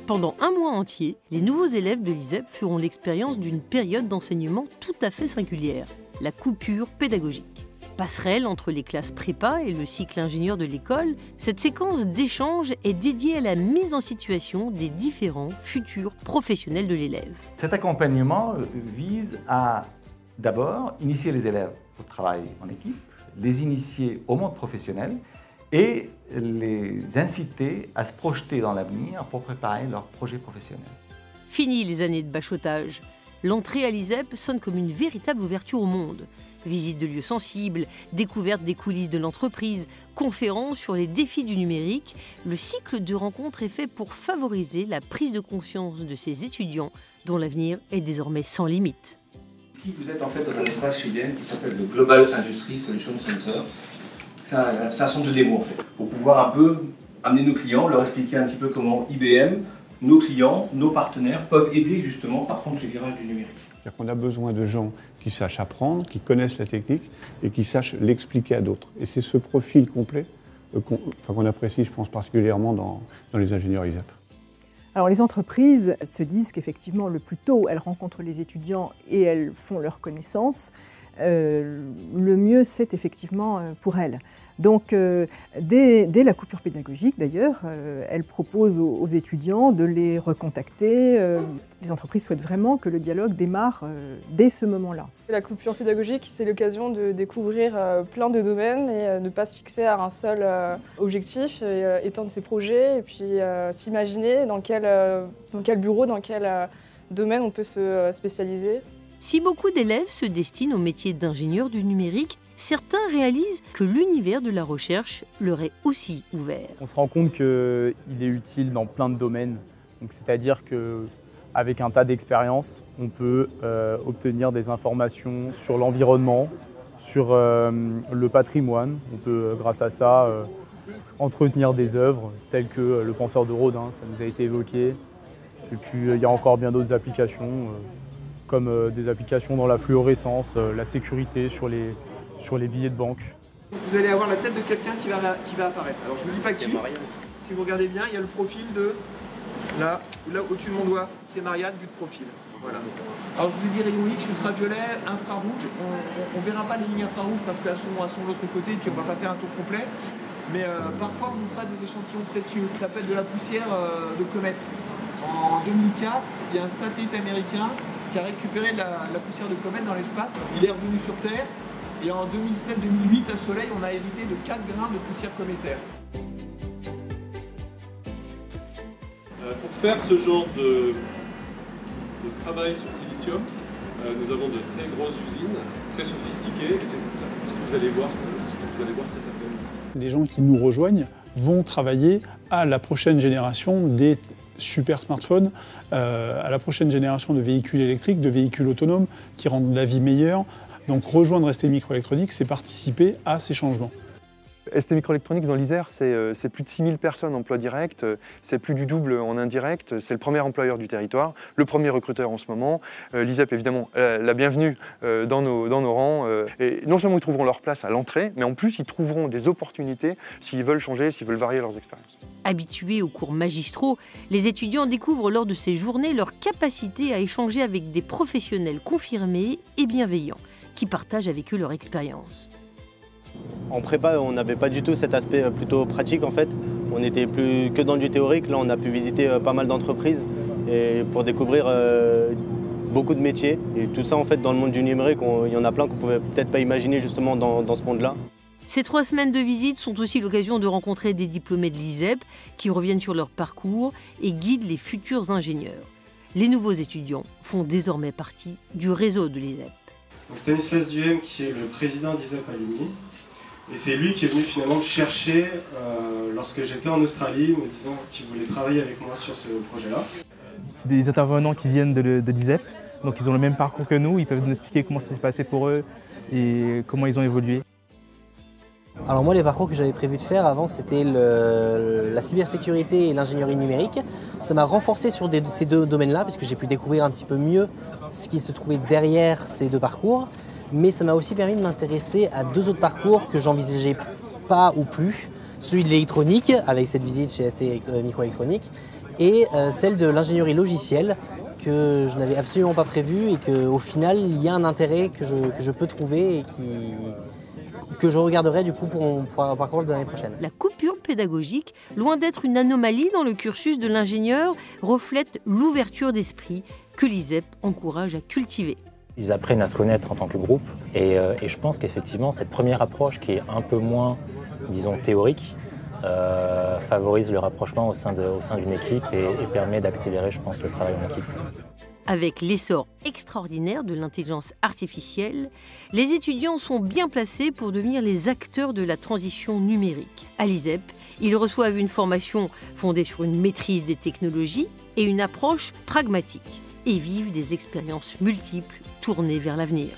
Pendant un mois entier, les nouveaux élèves de l'ISEP feront l'expérience d'une période d'enseignement tout à fait singulière, la coupure pédagogique. Passerelle entre les classes prépa et le cycle ingénieur de l'école, cette séquence d'échange est dédiée à la mise en situation des différents futurs professionnels de l'élève. Cet accompagnement vise à d'abord initier les élèves au travail en équipe, les initier au monde professionnel et les inciter à se projeter dans l'avenir pour préparer leur projet professionnel. Fini les années de bachotage. L'entrée à l'ISEP sonne comme une véritable ouverture au monde. Visite de lieux sensibles, découverte des coulisses de l'entreprise, conférences sur les défis du numérique, le cycle de rencontres est fait pour favoriser la prise de conscience de ces étudiants dont l'avenir est désormais sans limite. Ici, vous êtes en fait dans un espace chez IBM qui s'appelle le Global Industry Solution Center. C'est un centre de démo en fait, pour pouvoir un peu amener nos clients, leur expliquer un petit peu comment IBM, nos clients, nos partenaires peuvent aider justement à prendre ce virage du numérique. C'est-à-dire qu'on a besoin de gens qui sachent apprendre, qui connaissent la technique et qui sachent l'expliquer à d'autres. Et c'est ce profil complet qu'on apprécie, je pense, particulièrement dans les ingénieurs ISEP. Alors les entreprises se disent qu'effectivement, le plus tôt elles rencontrent les étudiants et elles font leur connaissance, le mieux c'est effectivement pour elles. Donc dès la coupure pédagogique d'ailleurs, elles proposent aux étudiants de les recontacter. Les entreprises souhaitent vraiment que le dialogue démarre dès ce moment-là. La coupure pédagogique, c'est l'occasion de découvrir plein de domaines et ne pas se fixer à un seul objectif, et étendre ses projets et puis s'imaginer dans quel bureau, dans quel domaine on peut se spécialiser. Si beaucoup d'élèves se destinent au métier d'ingénieur du numérique, certains réalisent que l'univers de la recherche leur est aussi ouvert. On se rend compte qu'il est utile dans plein de domaines. C'est-à-dire qu'avec un tas d'expériences, on peut obtenir des informations sur l'environnement, sur le patrimoine. On peut, grâce à ça, entretenir des œuvres telles que le penseur de Rodin, ça nous a été évoqué. Et puis il y a encore bien d'autres applications, comme des applications dans la fluorescence, la sécurité sur les billets de banque. Vous allez avoir la tête de quelqu'un qui va apparaître. Alors je ne vous dis pas qui. Si vous regardez bien, il y a le profil de là au-dessus de mon doigt. C'est Marianne vu de profil. Voilà. Alors je vous dis rayon X, ultraviolet, infrarouge. On ne verra pas les lignes infrarouges parce qu'elles sont de l'autre côté et puis on ne va pas faire un tour complet. Mais parfois on nous prête des échantillons précieux. Ça s'appelle de la poussière de comète. En 2004, il y a un satellite américain qui a récupéré la poussière de comète dans l'espace. Il est revenu sur Terre et en 2007-2008, à Soleil, on a hérité de 4 grains de poussière cométaire. Pour faire ce genre de travail sur silicium, nous avons de très grosses usines, très sophistiquées, et c'est ce que vous allez voir cet après-midi. Les gens qui nous rejoignent vont travailler à la prochaine génération des super smartphones, à la prochaine génération de véhicules électriques, de véhicules autonomes qui rendent la vie meilleure. Donc rejoindre ST Microélectronics, c'est participer à ces changements. ST Microélectronics dans l'Isère, c'est plus de 6000 personnes emploi direct, c'est plus du double en indirect, c'est le premier employeur du territoire, le premier recruteur en ce moment. L'ISEP, évidemment, la bienvenue dans nos rangs. Et non seulement ils trouveront leur place à l'entrée, mais en plus ils trouveront des opportunités s'ils veulent changer, s'ils veulent varier leurs expériences. Habitués aux cours magistraux, les étudiants découvrent lors de ces journées leur capacité à échanger avec des professionnels confirmés et bienveillants qui partagent avec eux leur expérience. En prépa, on n'avait pas du tout cet aspect plutôt pratique en fait. On n'était plus que dans du théorique. Là, on a pu visiter pas mal d'entreprises et pour découvrir beaucoup de métiers. Et tout ça, en fait, dans le monde du numérique, il y en a plein qu'on ne pouvait peut-être pas imaginer justement dans ce monde-là. Ces 3 semaines de visite sont aussi l'occasion de rencontrer des diplômés de l'ISEP qui reviennent sur leur parcours et guident les futurs ingénieurs. Les nouveaux étudiants font désormais partie du réseau de l'ISEP. Stanislas Duhem, qui est le président d'ISEP Alumni. Et c'est lui qui est venu finalement me chercher lorsque j'étais en Australie, me disant qu'il voulait travailler avec moi sur ce projet-là. C'est des intervenants qui viennent de l'ISEP, donc ils ont le même parcours que nous, ils peuvent nous expliquer comment ça s'est passé pour eux et comment ils ont évolué. Alors moi, les parcours que j'avais prévu de faire avant, c'était la cybersécurité et l'ingénierie numérique. Ça m'a renforcé sur ces 2 domaines-là, puisque j'ai pu découvrir un petit peu mieux ce qui se trouvait derrière ces 2 parcours. Mais ça m'a aussi permis de m'intéresser à 2 autres parcours que j'envisageais pas ou plus. Celui de l'électronique, avec cette visite chez ST Microélectronics, et celle de l'ingénierie logicielle que je n'avais absolument pas prévu et qu'au final, il y a un intérêt que je peux trouver et que je regarderai du coup pour mon parcours de l'année prochaine. La coupure pédagogique, loin d'être une anomalie dans le cursus de l'ingénieur, reflète l'ouverture d'esprit que l'ISEP encourage à cultiver. Ils apprennent à se connaître en tant que groupe et je pense qu'effectivement cette première approche qui est un peu moins, disons, théorique, favorise le rapprochement au sein d'une équipe et permet d'accélérer, je pense, le travail en équipe. Avec l'essor extraordinaire de l'intelligence artificielle, les étudiants sont bien placés pour devenir les acteurs de la transition numérique. À l'ISEP, ils reçoivent une formation fondée sur une maîtrise des technologies et une approche pragmatique et vivent des expériences multiples tournées vers l'avenir.